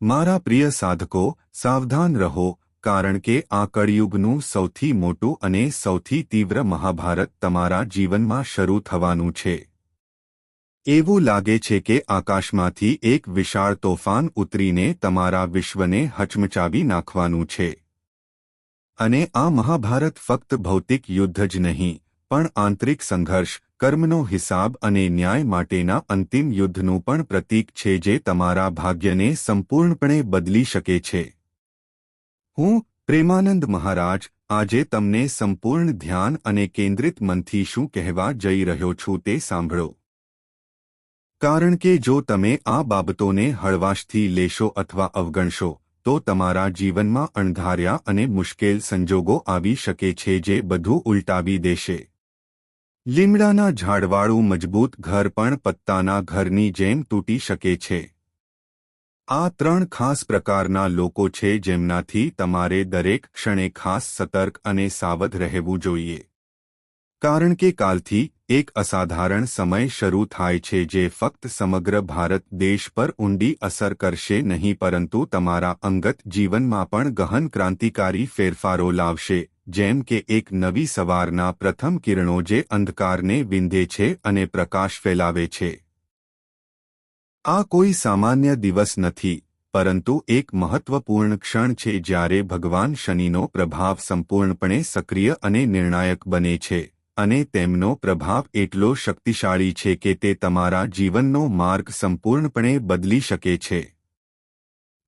મારા પ્રિય સાધકો, સાવધાન રહો, કારણ કે આ કળિયુગનું સૌથી મોટું અને સૌથી તીવ્ર મહાભારત તમારા જીવનમાં શરૂ થવાનું છે. એવું લાગે છે કે આકાશમાંથી એક વિશાળ તોફાન ઉતરીને તમારા વિશ્વને હચમચાવી નાખવાનું છે. અને આ મહાભારત ફક્ત ભૌતિક યુદ્ધ જ નહીં, પણ આંતરિક સંઘર્ષ, કર્મનો હિસાબ અને ન્યાય માટેના અંતિમ યુદ્ધનું પણ પ્રતીક છે જે તમારા ભાગ્યને સંપૂર્ણપણે બદલી શકે છે. હું, પ્રેમાનંદ મહારાજ, આજે તમને સંપૂર્ણ ધ્યાન અને કેન્દ્રિત મનથી શું કહેવા જઈ રહ્યો છું તે સાંભળો. કારણ કે જો તમે આ બાબતોને હળવાશથી લેશો અથવા અવગણશો, તો તમારા જીવનમાં અણધાર્યા અને મુશ્કેલ સંજોગો આવી શકે છે જે બધું ઉલટાવી દેશે. લીમડાના ઝાડવાળું મજબૂત ઘર પણ પત્તાના ઘરની જેમ તૂટી શકે છે. આ 3 ખાસ પ્રકારના લોકો છે જેમનાથી તમારે દરેક ક્ષણે ખાસ સતર્ક અને સાવધ રહેવું જોઈએ. કારણ કે કાલથી એક અસાધારણ સમય શરૂ થાય છે જે ફક્ત સમગ્ર ભારત દેશ પર ઊંડી અસર કરશે નહીં પરંતુ તમારા અંગત જીવનમાં પણ ગહન ક્રાંતિકારી ફેરફારો લાવશે, જેમ કે એક નવી સવારના પ્રથમ કિરણો જે અંધકારને વિંધે છે અને પ્રકાશ ફેલાવે છે. આ કોઈ સામાન્ય દિવસ નથી, પરંતુ એક મહત્વપૂર્ણ ક્ષણ છે જ્યારે ભગવાન શનિનો પ્રભાવ સંપૂર્ણપણે સક્રિય અને નિર્ણાયક બને છે, અને તેમનો પ્રભાવ એટલો શક્તિશાળી છે કે તે તમારા જીવનનો માર્ગ સંપૂર્ણપણે બદલી શકે છે.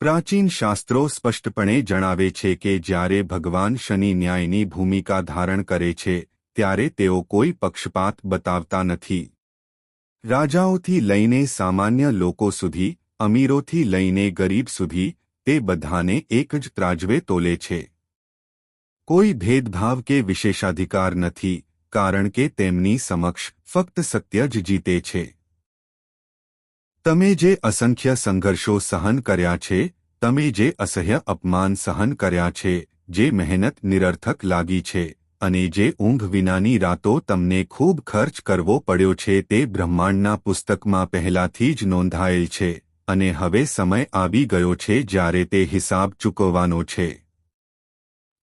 પ્રાચીન શાસ્ત્રો સ્પષ્ટપણે જણાવે છે કે જ્યારે ભગવાન શનિ ન્યાયની ભૂમિકા ધારણ કરે છે, ત્યારે તેઓ કોઈ પક્ષપાત બતાવતા નથી. રાજાઓથી લઈને સામાન્ય લોકો સુધી, અમીરોથી લઈને ગરીબ સુધી, તે બધાને એક જ ત્રાજવે તોલે છે. કોઈ ભેદભાવ કે વિશેષાધિકાર નથી, કારણ કે તેમની સમક્ષ ફક્ત સત્ય જ જીતે છે. તમે જે અસંખ્ય સંઘર્ષો સહન કર્યા છે, તમે જે અસહ્ય અપમાન સહન કર્યા છે, જે મહેનત નિરર્થક લાગી છે, અને જે ઊંઘ વિનાની રાતો તમને ખૂબ ખર્ચ કરવો પડ્યો છે તે બ્રહ્માંડના પુસ્તકમાં પહેલાથી જ નોંધાયેલ છે, અને હવે સમય આવી ગયો છે જ્યારે તે હિસાબ ચૂકવવાનો છે.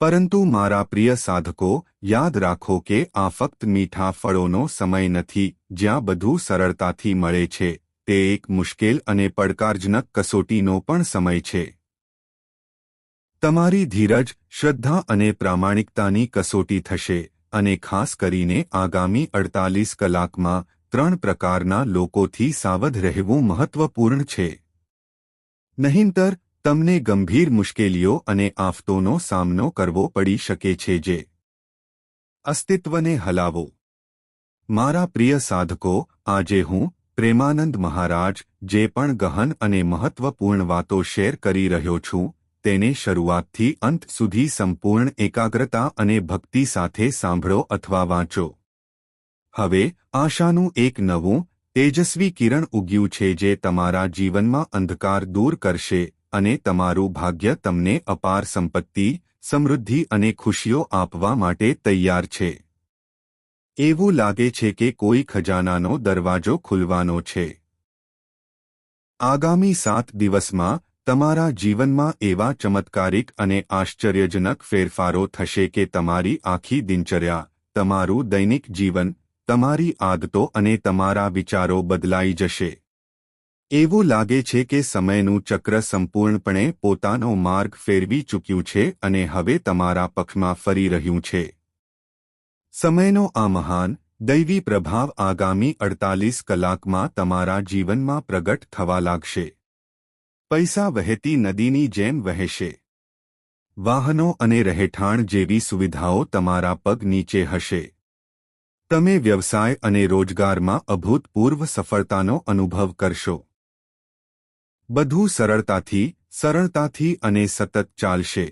પરંતુ મારા પ્રિય સાધકો, યાદ રાખો કે આ ફક્ત મીઠા ફળોનો સમય નથી જ્યાં બધું સરળતાથી મળે છે, તે એક મુશ્કેલ અને પડકારજનક કસોટીનો પણ સમય છે. તમારી ધીરજ, શ્રદ્ધા અને પ્રામાણિકતાની કસોટી થશે, અને ખાસ કરીને આગામી 48 કલાકમાં 3 પ્રકારના લોકોથી સાવધ રહેવું મહત્વપૂર્ણ છે. નહીંતર તમને ગંભીર મુશ્કેલીઓ અને આફતોનો સામનો કરવો પડી શકે છે જે અસ્તિત્વને હલાવો. મારા પ્રિય સાધકો, આજે હું, પ્રેમાનંદ મહારાજ, જે પણ ગહન અને મહત્વપૂર્ણ વાતો શેર કરી રહ્યો છું, તેને શરૂઆતથી અંત સુધી સંપૂર્ણ એકાગ્રતા અને ભક્તિ સાથે સાંભળો અથવા વાંચો. હવે આશાનું એક નવું, તેજસ્વી કિરણ ઉગ્યું છે જે તમારા જીવનમાં અંધકાર દૂર કરશે, અને તમારું ભાગ્ય તમને અપાર સંપત્તિ, સમૃદ્ધિ અને ખુશીઓ આપવા માટે તૈયાર છે. એવું લાગે છે કે કોઈ ખજાનાનો દરવાજો ખુલવાનો છે. આગામી 7 દિવસમાં તમારા જીવનમાં એવા ચમત્કારિક અને આશ્ચર્યજનક ફેરફારો થશે કે તમારી આખી દિનચર્યા, તમારું દૈનિક જીવન, તમારી આદતો અને તમારા વિચારો બદલાઈ જશે. એવું લાગે છે કે સમયનું ચક્ર સંપૂર્ણપણે પોતાનો માર્ગ ફેરવી ચૂક્યું છે અને હવે તમારા પક્ષમાં ફરી રહ્યું છે. સમયનો આ મહાન, દૈવી પ્રભાવ આગામી 48 કલાકમાં તમારા જીવનમાં પ્રગટ થવા લાગશે. પૈસા વહેતી નદીની જેમ વહેશે. વાહનો અને રહેઠાણ જેવી સુવિધાઓ તમારા પગ નીચે હશે. તમે વ્યવસાય અને રોજગારમાં અભૂતપૂર્વ સફળતાનો અનુભવ કરશો. બધું સરળતાથી અને સતત ચાલશે.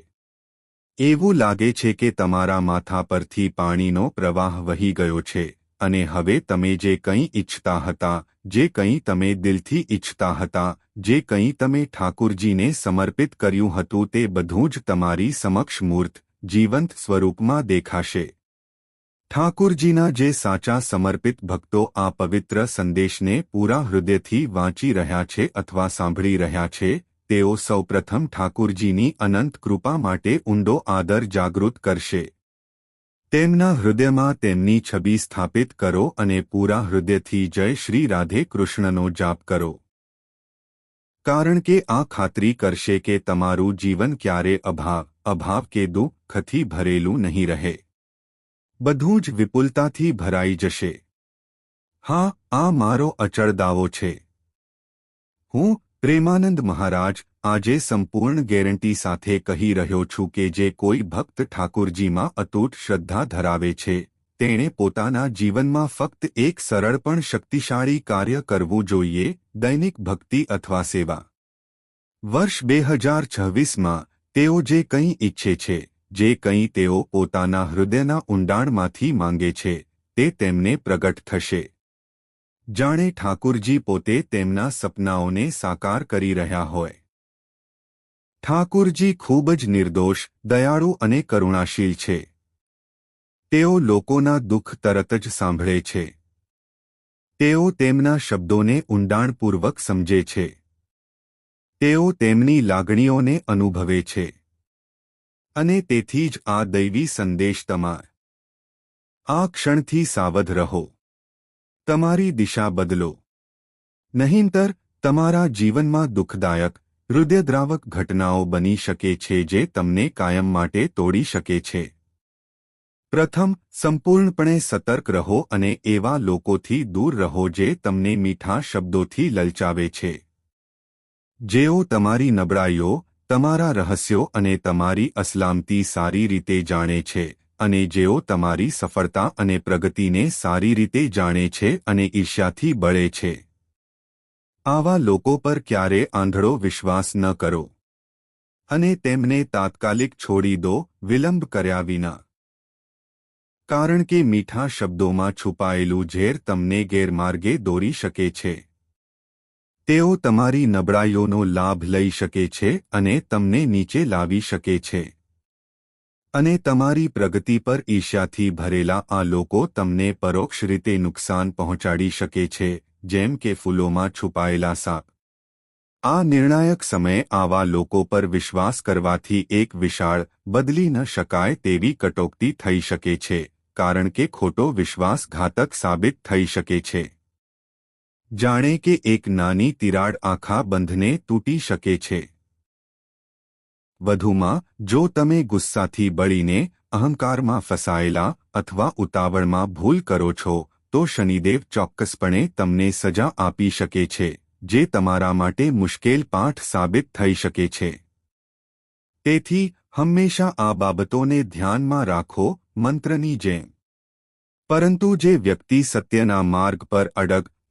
એવું લાગે છે કે તમારા માથા પરથી પાણીનો પ્રવાહ વહી ગયો છે, અને હવે તમે જે કંઈ ઈચ્છતા હતા, જે કંઈ તમે દિલથી ઈચ્છતા હતા, જે કંઈ તમે ઠાકુરજીને સમર્પિત કર્યું હતું તે બધું જ તમારી સમક્ષ મૂર્ત, જીવંત સ્વરૂપમાં દેખાશે. ઠાકુરજીના જે સાચા સમર્પિત ભક્તો આ પવિત્ર સંદેશને પૂરા હૃદયથી વાંચી રહ્યા છે અથવા સાંભળી રહ્યા છે, તેઓ સૌપ્રથમ ઠાકુરજીની અનંત કૃપા માટે ઊંડો આદર જાગૃત કરશે. તેમના હૃદયમાં તેમની છબી સ્થાપિત કરો અને પૂરા હૃદયથી જય શ્રી રાધે કૃષ્ણનો જાપ કરો. કારણ કે આ ખાતરી કરશે કે તમારું જીવન ક્યારે અભાવ કે દુઃખથી ભરેલું નહીં રહે. બધું જ વિપુલતાથી ભરાઈ જશે. હા, આ મારો અચળ દાવો છે. હું પ્રેમાનંદ મહારાજ આજે સંપૂર્ણ ગેરંટી સાથે કહી રહ્યો છું કે જે કોઈ ભક્ત ઠાકુરજીમાં અતૂટ શ્રદ્ધા ધરાવે છે, તેણે પોતાના જીવનમાં ફક્ત એક સરળ પણ શક્તિશાળી કાર્ય કરવું જોઈએ, દૈનિક ભક્તિ અથવા સેવા. વર્ષ 2026માં તેઓ જે કંઈ ઈચ્છે છે, જે કંઈ તેઓ પોતાના હૃદયના ઊંડાણમાંથી માંગે છે, તે તેમને પ્રગટ થશે. જાણે ઠાકુરજી પોતે તેમના સપનાઓને સાકાર કરી રહ્યા હોય. ઠાકુરજી ખૂબ જ નિર્દોષ, દયાળુ અને કરુણાશીલ છે. તેઓ લોકોના દુઃખ તરત જ સાંભળે છે. તેઓ તેમના શબ્દોને ઊંડાણપૂર્વક સમજે છે. તેઓ તેમની લાગણીઓને અનુભવે છે. અને તેથી જ આ દૈવી સંદેશ આ ક્ષણથી સાવધ રહો. તમારી દિશા બદલો. નહીંતર તમારા જીવનમાં દુઃખદાયક, હૃદયદ્રાવક ઘટનાઓ બની શકે છે જે તમને કાયમ માટે તોડી શકે છે. પ્રથમ, સંપૂર્ણપણે સતર્ક રહો અને એવા લોકોથી દૂર રહો જે તમને મીઠા શબ્દોથી લલચાવે છે. જેઓ તમારી નબળાઈઓ, તમારા રહસ્યો અને તમારી અસલામતી સારી રીતે જાણે છે, અને જેઓ તમારી સફળતા અને પ્રગતિને સારી રીતે જાણે છે અને ઈર્ષ્યાથી બળે છે. આવા લોકો પર ક્યારે આંધળો વિશ્વાસ ન કરો. અને તેમને તાત્કાલિક છોડી દો, વિલંબ કર્યા વિના. કારણ કે મીઠા શબ્દોમાં છુપાયેલું ઝેર તમને ગેરમાર્ગે દોરી શકે છે. તેઓ તમારી નબળાઈઓનો લાભ લઈ શકે છે અને તમને નીચે લાવી શકે છે. અને તમારી પ્રગતિ પર ઈર્ષ્યાથી ભરેલા આ લોકો તમને પરોક્ષ રીતે નુકસાન પહોંચાડી શકે છે, જેમ કે ફૂલોમાં છુપાયેલા સાપ. આ નિર્ણાયક સમયે આવા લોકો પર વિશ્વાસ કરવાથી એક વિશાળ, બદલી ન શકાય તેવી કટોકટી થઈ શકે છે, કારણ કે ખોટો વિશ્વાસ ઘાતક સાબિત થઈ શકે છે. જાણે કે એક નાની તિરાડ આખા બંધને તૂટી શકે છે. વધુમાં, જો તમે ગુસ્સાથી બળીને, અહંકારમાં ફસાયેલા અથવા ઉતાવળમાં ભૂલ કરો છો, તો શનિદેવ ચોક્કસપણે તમને સજા આપી શકે છે, જે તમારા માટે મુશ્કેલ પાઠ સાબિત થઈ શકે છે. તેથી, હંમેશા આ બાબતોને ધ્યાનમાં રાખો, મંત્રની જેમ. પરંતુ જે વ્યક્તિ સત્યના માર્ગ પર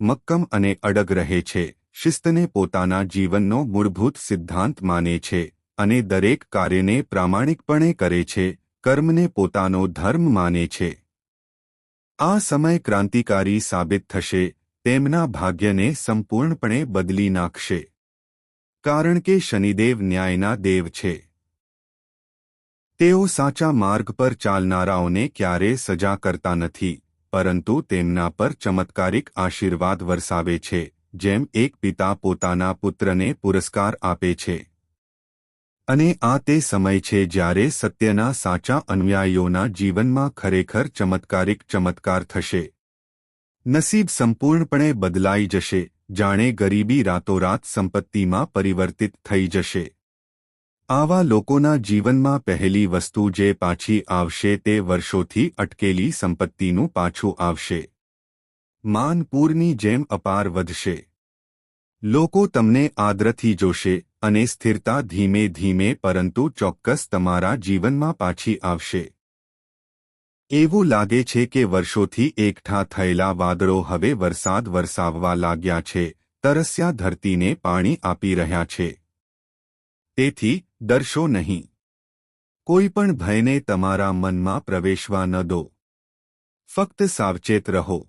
મક્કમ અને અડગ રહે છે, શિસ્તને પોતાના જીવનનો મૂળભૂત સિદ્ધાંત માને છે, અને દરેક કાર્યને પ્રામાણિકપણે કરે છે, કર્મને પોતાનો ધર્મ માને છે. આ સમય ક્રાંતિકારી સાબિત થશે, તેમના ભાગ્યને સંપૂર્ણપણે બદલી નાખશે. કારણ કે શનિદેવ ન્યાયના દેવ છે. તેઓ સાચા માર્ગ પર ચાલનારાઓને ક્યારે સજા કરતા નથી, પરંતુ તેમના પર ચમત્કારિક આશીર્વાદ વરસાવે છે, જેમ એક પિતા પોતાના પુત્રને પુરસ્કાર આપે છે. અને આ તે સમય છે જ્યારે સત્યના સાચા અનુયાયીઓના જીવનમાં ખરેખર ચમત્કાર થશે. નસીબ સંપૂર્ણપણે બદલાઈ જશે, જાણે ગરીબી રાતોરાત સંપત્તિમાં પરિવર્તિત થઈ જશે. આવા લોકોના જીવનમાં પહેલી વસ્તુ જે પાછી આવશે તે વર્ષોથી અટકેલી સંપત્તિનું પાછું આવશે. માન પૂરની જેમ અપાર વધશે. લોકો તમને આદરથી જોશે અને સ્થિરતા ધીમે ધીમે પરંતુ ચોક્કસ તમારા જીવનમાં પાછી આવશે. એવું લાગે છે કે વર્ષોથી એકઠા થયેલા વાદળો હવે વરસાદ વરસાવવા લાગ્યા છે, તરસ્યા ધરતીને પાણી આપી રહ્યા છે. તેથી, ડરશો નહીં. કોઈ પણ ભયને તમારા મનમાં પ્રવેશવા ન દો. ફક્ત સાવચેત રહો.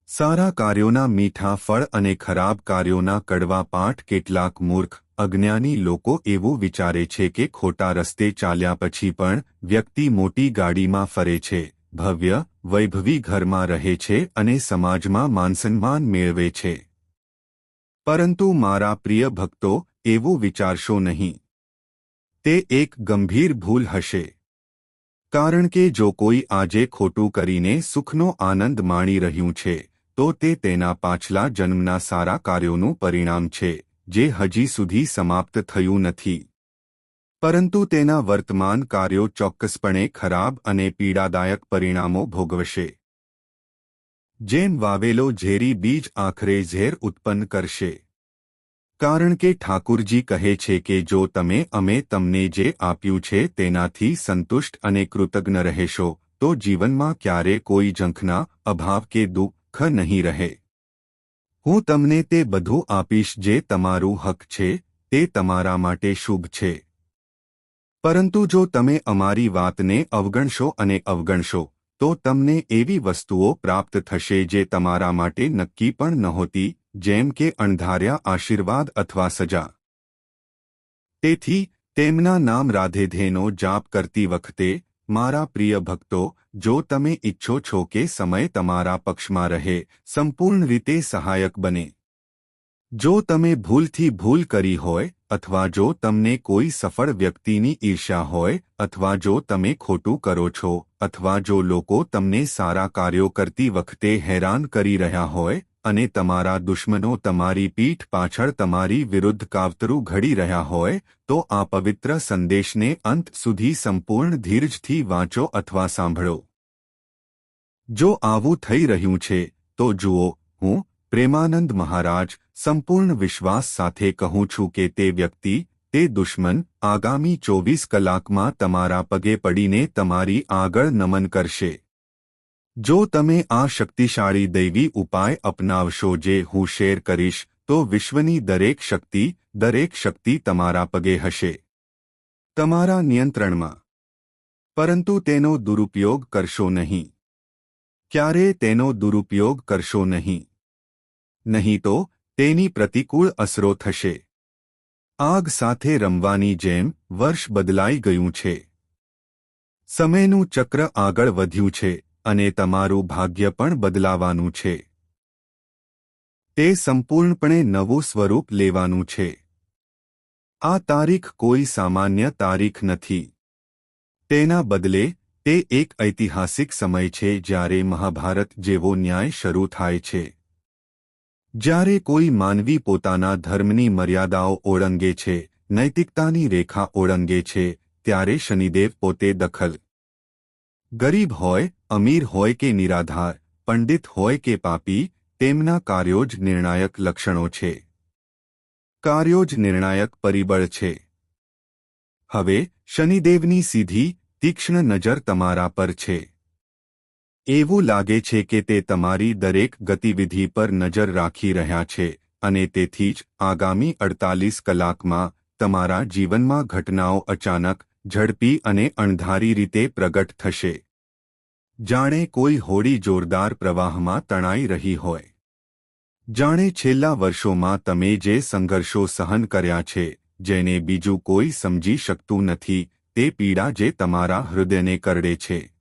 સારા કાર્યોના મીઠા ફળ અને ખરાબ કાર્યોના કડવા પાઠ. કેટલાક મૂર્ખ, અજ્ઞાની લોકો એવું વિચારે છે કે ખોટા રસ્તે ચાલ્યા પછી પણ વ્યક્તિ મોટી ગાડીમાં ફરે છે, ભવ્ય, વૈભવી ઘરમાં રહે છે અને સમાજમાં માનસન્માન મેળવે છે. પરંતુ મારા પ્રિય ભક્તો, એવું વિચારશો નહીં. તે એક ગંભીર ભૂલ હશે. કારણ કે જો કોઈ આજે ખોટું કરીને સુખનો આનંદ માણી રહ્યું છે, તો તે તેના પાછલા જન્મના સારા કાર્યોનું પરિણામ છે, જે હજી સુધી સમાપ્ત થયું નથી. પરંતુ તેના વર્તમાન કાર્યો ચોક્કસપણે ખરાબ અને પીડાદાયક પરિણામો ભોગવશે. જેમ વાવેલો ઝેરી બીજ આખરે ઝેર ઉત્પન્ન કરશે. કારણ કે ઠાકુરજી કહે છે કે જો તમે અમે તમને જે આપ્યું છે તેનાથી સંતુષ્ટ અને કૃતજ્ઞ રહેશો, તો જીવનમાં ક્યારે કોઈ ઝંખના, અભાવ કે દુઃખ નહીં રહે. હું તમને તે બધું આપીશ જે તમારું હક છે, તે તમારા માટે શુભ છે. પરંતુ જો તમે અમારી વાતને અવગણશો અને અવગણશો, તો તમને એવી વસ્તુઓ પ્રાપ્ત થશે જે તમારા માટે નક્કી પણ નહોતી, જેમ કે અણધાર્યા આશીર્વાદ અથવા સજા. તેથી તેમના નામ રાધેધેનો જાપ કરતી વખતે, મારા પ્રિય ભક્તો, જો તમે ઈચ્છો છો કે સમય તમારા પક્ષમાં રહે, સંપૂર્ણ રીતે સહાયક બને. જો તમે ભૂલથી ભૂલ કરી હોય, અથવા જો તમને કોઈ સફળ વ્યક્તિની ઈર્ષ્યા હોય, અથવા જો તમે ખોટું કરો છો, અથવા જો લોકો તમને સારા કાર્યો કરતી વખતે હેરાન કરી રહ્યા હોય, અને તમારા દુશ્મનો તમારી પીઠ પાછળ તમારી વિરુદ્ધ કાવતરું ઘડી રહ્યા હોય, તો આ પવિત્ર સંદેશને અંત સુધી સંપૂર્ણ ધીરજથી વાંચો અથવા સાંભળો. જો આવું થઈ રહ્યું છે, તો જુઓ, હું, પ્રેમાનંદ મહારાજ, સંપૂર્ણ વિશ્વાસ સાથે કહું છું કે તે વ્યક્તિ, તે દુશ્મન, આગામી 24 કલાકમાં તમારા પગે પડીને તમારી આગળ નમન કરશે. જો તમે આ શક્તિશાળી દૈવી ઉપાય અપનાવશો જે હું શેર કરીશ, તો વિશ્વની દરેક શક્તિ તમારા પગે હશે. તમારા નિયંત્રણમાં. પરંતુ તેનો દુરુપયોગ કરશો નહીં. ક્યારેય તેનો દુરુપયોગ કરશો નહીં. નહીં તો તેની પ્રતિકૂળ અસરો થશે. આગ સાથે રમવાની જેમ વર્ષ બદલાઈ ગયું છે. સમયનું ચક્ર આગળ વધ્યું છે, અને તમારું ભાગ્ય પણ બદલાવાનું છે. તે સંપૂર્ણપણે નવું સ્વરૂપ લેવાનું છે. આ તારીખ કોઈ સામાન્ય તારીખ નથી. તેના બદલે, તે એક ઐતિહાસિક સમય છે જ્યારે મહાભારત જેવો ન્યાય શરૂ થાય છે. જ્યારે કોઈ માનવી પોતાના ધર્મની મર્યાદાઓ ઓળંગે છે, નૈતિકતાની રેખા ઓળંગે છે, ત્યારે શનિદેવ પોતે દખલ. ગરીબ હોય, અમીર હોય કે નિરાધાર, પંડિત હોય કે પાપી, તેમના કાર્યો જ નિર્ણાયક લક્ષણો છે. કાર્યો જ નિર્ણાયક પરિબળ છે. હવે, શનિદેવની સીધી, તીક્ષ્ણ નજર તમારા પર છે. એવું લાગે છે કે તે તમારી દરેક ગતિવિધિ પર નજર રાખી રહ્યા છે, અને તેથી જ આગામી 48 કલાકમાં તમારા જીવનમાં ઘટનાઓ અચાનક, ઝડપી અને અણધારી રીતે પ્રગટ થશે. જાણે કોઈ હોડી જોરદાર પ્રવાહમાં તણાઈ રહી હોય. જાણે છેલ્લા વર્ષોમાં તમે જે સંઘર્ષો સહન કર્યા છે, જેને બીજું કોઈ સમજી શકતું નથી, તે પીડા જે તમારા હૃદયને કરડે છે.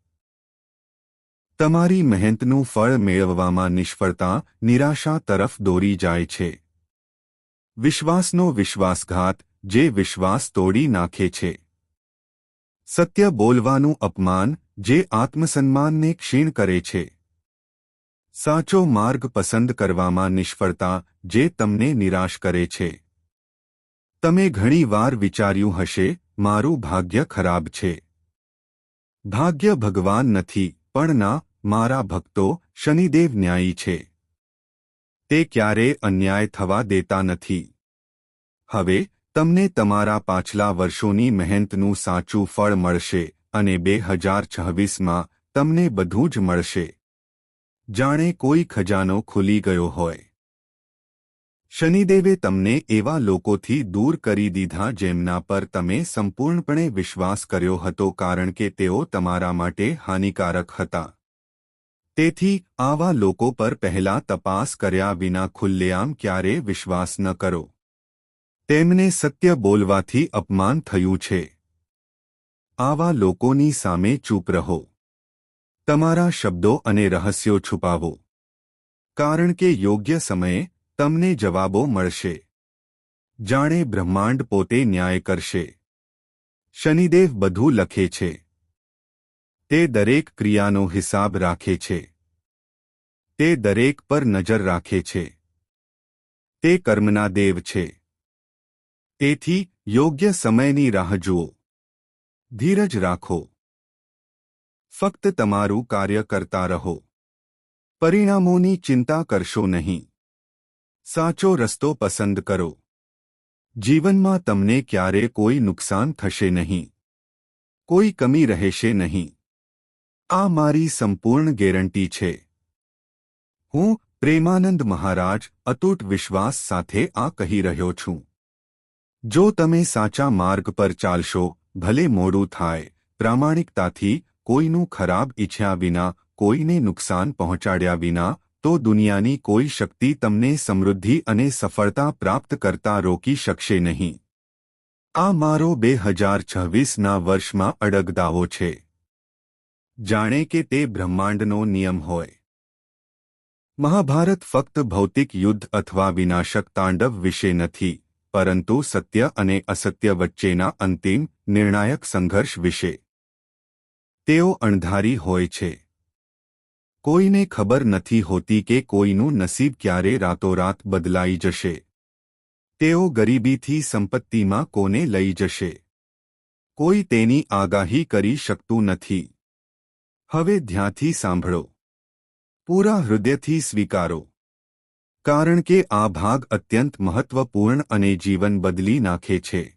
તમારી મહેનતનું ફળ મેળવવામાં નિષ્ફળતા, નિરાશા તરફ દોરી જાય છે. વિશ્વાસનો વિશ્વાસઘાત, જે વિશ્વાસ તોડી નાખે છે. સત્ય બોલવાનું અપમાન, જે આત્મસન્માનને ક્ષીણ કરે છે. સાચો માર્ગ પસંદ કરવામાં નિષ્ફળતા, જે તમને નિરાશ કરે છે. તમે ઘણી વાર વિચાર્યું હશે, મારું ભાગ્ય ખરાબ છે. ભાગ્ય ભગવાન નથી, પણ ના, મારા ભક્તો, શનિદેવ ન્યાયી છે. તે ક્યારેય અન્યાય થવા દેતા નથી. હવે, તમને તમારા પાછલા વર્ષોની મહેનતનું સાચું ફળ મળશે, અને 2026માં તમને બધું જ મળશે. જાણે કોઈ ખજાનો ખુલી ગયો હોય. શનિદેવે તમને એવા લોકોથી દૂર કરી દીધા જેમના પર તમે સંપૂર્ણપણે વિશ્વાસ કર્યો હતો કારણ કે તેઓ તમારા માટે હાનિકારક હતા. તેથી આવા લોકો પર પહેલા તપાસ કર્યા વિના ખુલ્લેઆમ ક્યારેય વિશ્વાસ ન કરો. તેમને સત્ય બોલવાથી અપમાન થયું છે. આવા લોકોની સામે ચૂપ રહો. તમારા શબ્દો અને રહસ્યો છુપાવો. કારણ કે યોગ્ય સમયે, તમને જવાબો મળશે. જાણે બ્રહ્માંડ પોતે ન્યાય કરશે. શનિદેવ બધું લખે છે. તે દરેક ક્રિયાનો હિસાબ રાખે છે. તે દરેક પર નજર રાખે છે. તે કર્મના દેવ છે. તેથી યોગ્ય સમયની રાહ જુઓ. ધીરજ રાખો. ફક્ત તમારું કાર્ય કરતા રહો. પરિણામોની ચિંતા કરશો નહીં. સાચો રસ્તો પસંદ કરો. જીવનમાં તમને ક્યારે કોઈ નુકસાન થશે નહીં. કોઈ કમી રહેશે નહીં. આ મારી સંપૂર્ણ ગેરંટી છે. હું પ્રેમાનંદ મહારાજ અતૂટ વિશ્વાસ સાથે આ કહી રહ્યો છું. જો તમે સાચા માર્ગ પર ચાલશો, ભલે મોડું થાય, પ્રામાણિકતાથી, કોઈનું ખરાબ ઈચ્છ્યા વિના, કોઈને નુકસાન પહોંચાડ્યા વિના, તો દુનિયાની કોઈ શક્તિ તમને સમૃદ્ધિ અને સફળતા પ્રાપ્ત કરતા રોકી શકશે નહીં. આ મારો 2026ના વર્ષમાં અડગ દાવો છે. જાણે કે તે બ્રહ્માંડનો નિયમ હોય. મહાભારત ફક્ત ભૌતિક યુદ્ધ અથવા વિનાશક તાંડવ વિશે નથી, પરંતુ સત્ય અને અસત્ય વચ્ચેના અંતિમ, નિર્ણાયક સંઘર્ષ વિશે. તેઓ અણધારી હોય છે. કોઈને ખબર નથી હોતી કે કોઈનું નસીબ ક્યારે રાતોરાત બદલાઈ જશે. તેઓ ગરીબીથી સંપત્તિમાં કોને લઈ જશે. કોઈ તેની આગાહી કરી શકતું નથી. હવે ધ્યાનથી સાંભળો. પૂરા હૃદયથી સ્વીકારો. કારણ કે આ ભાગ અત્યંત મહત્વપૂર્ણ અને જીવન બદલી નાખે છે.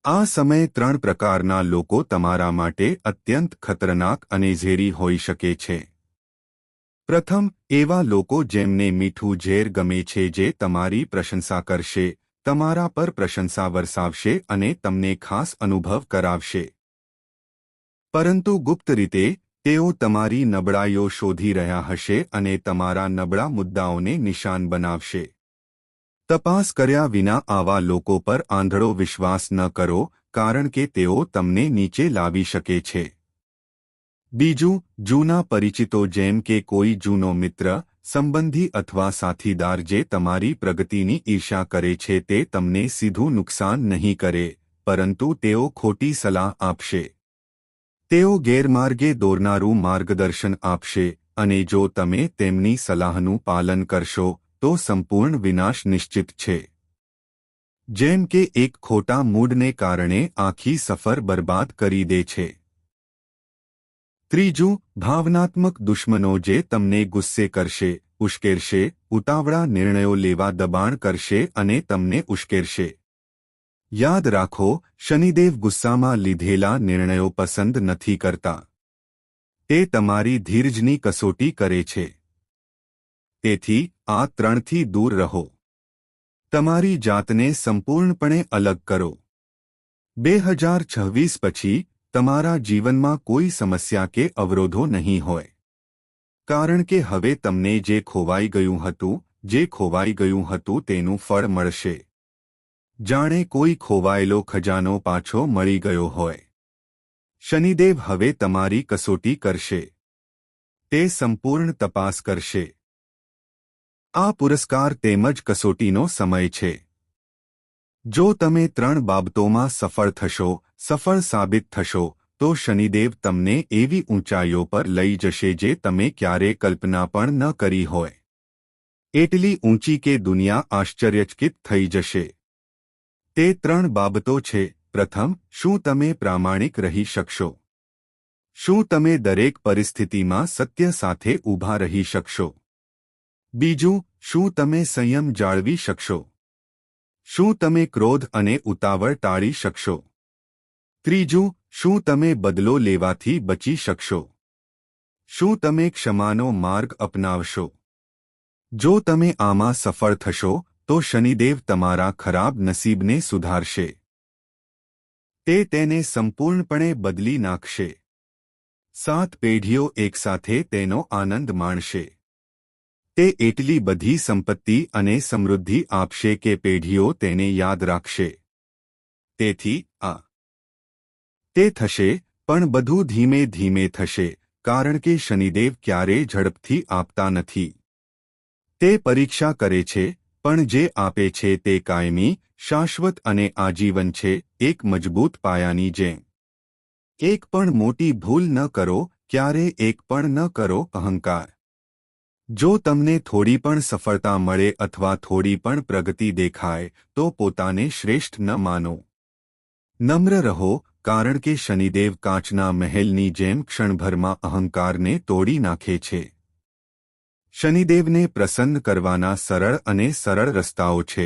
આ સમયે 3 પ્રકારના લોકો તમારા માટે અત્યંત ખતરનાક અને ઝેરી હોઈ શકે છે. પ્રથમ, એવા લોકો જેમને મીઠું ઝેર ગમે છે, જે તમારી પ્રશંસા કરશે, તમારા પર પ્રશંસા વરસાવશે અને તમને ખાસ અનુભવ કરાવશે. પરંતુ ગુપ્ત રીતે, તેઓ તમારી નબળાઈઓ શોધી રહ્યા હશે અને તમારા નબળા મુદ્દાઓને નિશાન બનાવશે. તપાસ કર્યા વિના આવા લોકો પર આંધળો વિશ્વાસ ન કરો, કારણ કે તેઓ તમને નીચે લાવી શકે છે. બીજું, જૂના પરિચિતો જેમ કે કોઈ જૂનો મિત્ર, સંબંધી અથવા સાથીદાર જે તમારી પ્રગતિની ઈર્ષા કરે છે, તે તમને સીધું નુકસાન નહીં કરે, પરંતુ તેઓ ખોટી સલાહ આપશે. તેઓ ગેરમાર્ગે દોરનારું માર્ગદર્શન આપશે, અને જો તમે તેમની સલાહનું પાલન કરશો, તો સંપૂર્ણ વિનાશ નિશ્ચિત છે. જેમ કે એક ખોટા મૂડને કારણે આખી સફર બરબાદ કરી દે છે. ત્રીજું, ભાવનાત્મક દુશ્મનો જે તમને ગુસ્સે કરશે, ઉશ્કેરશે, ઉતાવળા નિર્ણયો લેવા દબાણ કરશે અને તમને ઉશ્કેરશે. યાદ રાખો, શનિદેવ ગુસ્સામાં લીધેલા નિર્ણયો પસંદ નથી કરતા. તે તમારી ધીરજની કસોટી કરે છે. તેથી આ 3થી દૂર રહો. તમારી જાતને સંપૂર્ણપણે અલગ કરો. 2026 પછી તમારા જીવનમાં કોઈ સમસ્યા કે અવરોધો નહીં હોય. કારણ કે હવે તમને જે ખોવાઈ ગયું હતું તેનું ફળ મળશે. જાણે કોઈ ખોવાયેલો ખજાનો પાછો મળી ગયો હોય. શનિદેવ હવે તમારી કસોટી કરશે. તે સંપૂર્ણ તપાસ કરશે. આ પુરસ્કાર તેમજ કસોટીનો સમય છે. જો તમે 3 બાબતોમાં સફળ થશો, સફળ સાબિત થશો, તો શનિદેવ તમને એવી ઊંચાઈઓ પર લઈ જશે જે તમે ક્યારે કલ્પના પણ ન કરી હોય. એટલી ઊંચી કે દુનિયા આશ્ચર્યચકિત થઈ જશે. તે 3 બાબતો છે. પ્રથમ, શું તમે પ્રામાણિક રહી શકશો? શું તમે દરેક પરિસ્થિતિમાં સત્ય સાથે ઊભા રહી શકશો? બીજું, શું તમે સંયમ જાળવી શકશો? શું તમે ક્રોધ અને ઉતાવળ ટાળી શકશો? ત્રીજું, શું તમે બદલો લેવાથી બચી શકશો? શું તમે ક્ષમાનો માર્ગ અપનાવશો? જો તમે આમાં સફળ થશો, તો શનિદેવ તમારા ખરાબ નસીબને સુધારશે. તે તેને સંપૂર્ણપણે બદલી નાખશે. 7 પેઢીઓ એકસાથે તેનો આનંદ માણશે. તે એટલી બધી સંપત્તિ અને સમૃદ્ધિ આપશે કે પેઢીઓ તેને યાદ રાખશે. તેથી તે થશે, પણ બધું ધીમે ધીમે થશે, કારણ કે શનિદેવ ક્યારેય ઝડપથી આપતા નથી. તે પરીક્ષા કરે છે, પણ જે આપે છે તે કાયમી, શાશ્વત અને આજીવન છે, એક મજબૂત પાયાની જેમ. એક પણ મોટી ભૂલ ન કરો, ક્યારે એક પણ ન કરો અહંકાર. જો તમને થોડી પણ સફળતા મળે અથવા થોડી પણ પ્રગતિ દેખાય તો પોતાને શ્રેષ્ઠ ન માનો. નમ્ર રહો, કારણ કે શનિદેવ કાચના મહેલની જેમ ક્ષણભરમાં અહંકારને તોડી નાખે છે. શનિદેવને પ્રસન્ન કરવાના સરળ અને સરળ રસ્તાઓ છે.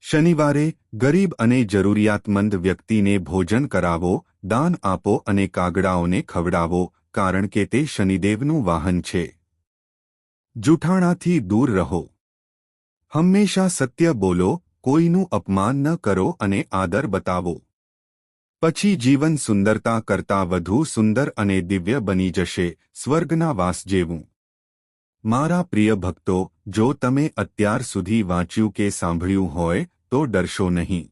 શનિવારે ગરીબ અને જરૂરિયાતમંદ વ્યક્તિને ભોજન કરાવો, દાન આપો અને કાગડાઓને ખવડાવો, કારણ કે તે શનિદેવનું વાહન છે. જૂઠાણાથી દૂર રહો. હંમેશા સત્ય બોલો, કોઈનું અપમાન ન કરો અને આદર બતાવો. પછી જીવન સુંદરતા કરતાં વધુ સુંદર અને દિવ્ય બની જશે, સ્વર્ગના વાસ જેવું. મારા પ્રિય ભક્તો, જો તમે અત્યાર સુધી વાંચ્યું કે સાંભળ્યું હોય તો ડરશો નહીં.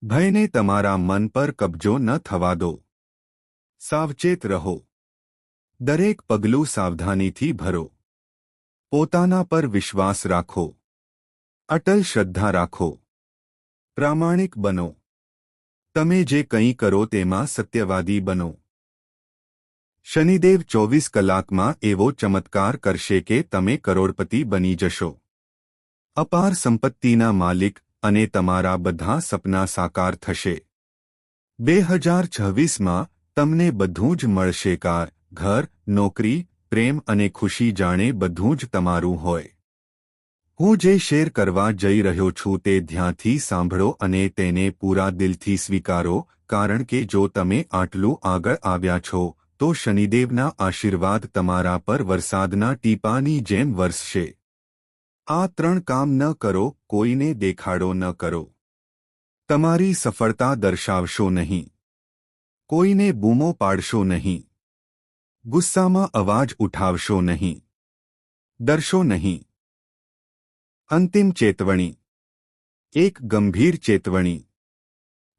ભયને તમારા મન પર કબજો ન થવા દો. સાવચેત રહો. દરેક પગલું સાવધાનીથી ભરો. પોતાના પર વિશ્વાસ રાખો. અટલ શ્રદ્ધા રાખો. પ્રામાણિક બનો. તમે જે કંઈ કરો તેમાં સત્યવાદી બનો. શનિદેવ 24 કલાકમાં એવો ચમત્કાર કરશે કે તમે કરોડપતિ બની જશો. અપાર સંપત્તિના માલિક અને તમારા બધા સપના સાકાર થશે. 2026માં તમને બધું જ મળશે, કાર, ઘર, નોકરી, પ્રેમ અને ખુશી, જાણે બધું જ તમારું હોય. હું જે શેર કરવા જઈ રહ્યો છું તે ધ્યાનથી સાંભળો અને તેને પૂરા દિલથી સ્વીકારો, કારણ કે જો તમે આટલું આગળ આવ્યા છો તો શનિદેવના આશીર્વાદ તમારા પર વરસાદના ટીપાની જેમ વરસશે. આ 3 કામ ન કરો. કોઈને દેખાડો ન કરો. તમારી સફળતા દર્શાવશો નહીં. કોઈને બૂમો પાડશો નહીં. ગુસ્સામાં અવાજ ઉઠાવશો નહીં. ડરશો નહીં. અંતિમ ચેતવણી. એક ગંભીર ચેતવણી.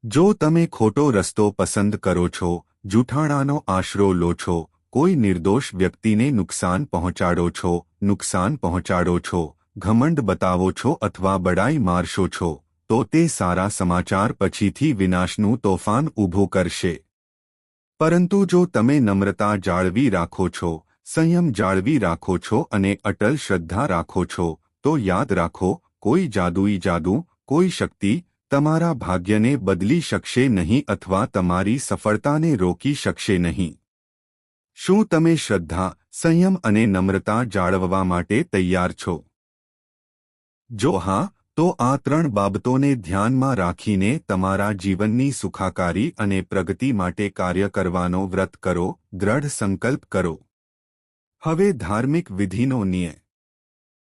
જો તમે ખોટો રસ્તો પસંદ કરો છો, જૂઠાણાનો આશરો લો છો, કોઈ નિર્દોષ વ્યક્તિને નુકસાન પહોંચાડો છો, ઘમંડ બતાવો છો અથવા બડાઈ મારશો છો, તો તે સારા સમાચાર પછીથી વિનાશનું તોફાન ઊભું કરશે. પરંતુ જો તમે નમ્રતા જાળવી રાખો છો, સંયમ જાળવી રાખો છો અને અટલ શ્રદ્ધા રાખો છો, તો યાદ રાખો, કોઈ જાદુ, કોઈ શક્તિ તમારા ભાગ્યને બદલી શકશે નહીં અથવા તમારી સફળતાને રોકી શકશે નહીં. શું તમે શ્રદ્ધા, સંયમ અને નમ્રતા જાળવવા માટે તૈયાર છો? જો હા, તો આ 3 બાબતોને ધ્યાનમાં રાખીને તમારા જીવનની સુખાકારી અને પ્રગતિ માટે કાર્ય કરવાનો વ્રત કરો, દ્રઢ સંકલ્પ કરો. હવે ધાર્મિક વિધિનો નિયમ.